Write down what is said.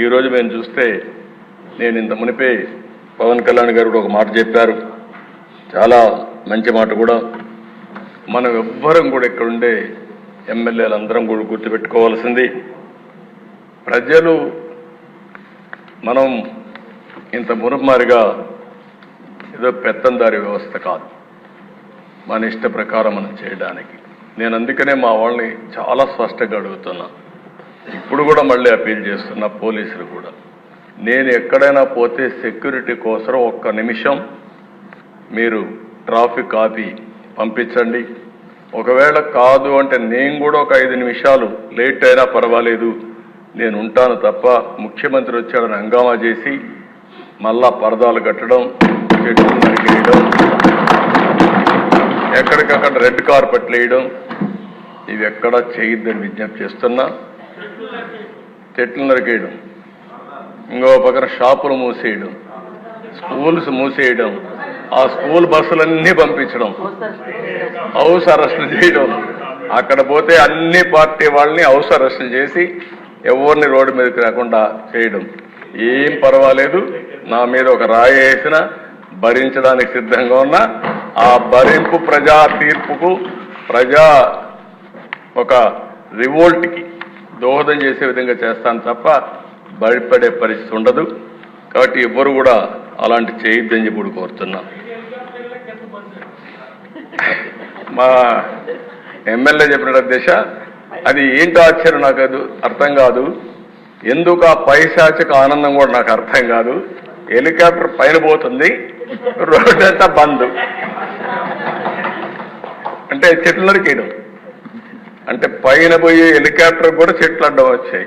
ఈరోజు మేము చూస్తే నేను ఇంత మునిపే పవన్ కళ్యాణ్ గారు కూడా ఒక మాట చెప్పారు, చాలా మంచి మాట కూడా. మనం ఎవ్వరం కూడా ఇక్కడ ఉండే ఎమ్మెల్యేలందరం కూడా గుర్తుపెట్టుకోవాల్సింది, ప్రజలు మనం ఇంత మురుమారిగా ఏదో పెత్తందారి వ్యవస్థ కాదు, మన ఇష్ట ప్రకారం మనం చేయడానికి. నేను అందుకనే మా వాళ్ళని చాలా స్పష్టంగా అడుగుతున్నా, ఇప్పుడు కూడా మళ్ళీ అపీల్ చేస్తున్నా పోలీసులు కూడా, నేను ఎక్కడైనా పోతే సెక్యూరిటీ కోసం ఒక్క నిమిషం మీరు ట్రాఫిక్ ఆపి పంపించండి. ఒకవేళ కాదు అంటే నేను కూడా ఒక 5 నిమిషాలు లేట్ అయినా పర్వాలేదు, నేను ఉంటాను తప్ప ముఖ్యమంత్రి వచ్చాడని హంగామా చేసి మళ్ళా పరదాలు కట్టడం, చెట్లు నరికేయడం, ఎక్కడికక్కడ రెడ్ కార్పెట్లు వేయడం, ఇవి ఎక్కడా చేయొద్దని విజ్ఞప్తి చేస్తున్నా. చెట్లు నరికేయడం, ఇంకో పక్కన షాపులు మూసేయడం, స్కూల్స్ మూసేయడం, ఆ స్కూల్ బస్సులన్నీ పంపించడం, హౌస్ అరెస్టులు చేయడం, అక్కడ పోతే అన్ని పార్టీ వాళ్ళని హౌస్ అరెస్టులు చేసి ఎవరిని రోడ్డు మీదకి రాకుండా చేయడం. ఏం పర్వాలేదు, నా మీద ఒక రాయి వేసినా భరించడానికి సిద్ధంగా ఉన్నా. ఆ భరింపు ప్రజా తీర్పుకు, ప్రజా ఒక రివోల్ట్కి దోహదం చేసే విధంగా చేస్తాను తప్ప భయపడే పరిస్థితి ఉండదు. కాబట్టి ఎవ్వరు కూడా అలాంటి చేయొద్దని చెప్పి కోరుతున్నా. మా ఎమ్మెల్యే చెప్పిన దిశ అది ఏంటో ఆశ్చర్యం, నాకు అది అర్థం కాదు. ఎందుకు ఆ పైశాచిక ఆనందం కూడా నాకు అర్థం కాదు. హెలికాప్టర్ పైన పోతుంది, రోడ్డు అంతా బంద్, అంటే చెట్లు నరికేయడం, అంటే పైన పోయే హెలికాప్టర్ కూడా చెట్లు అడ్డం వచ్చాయి.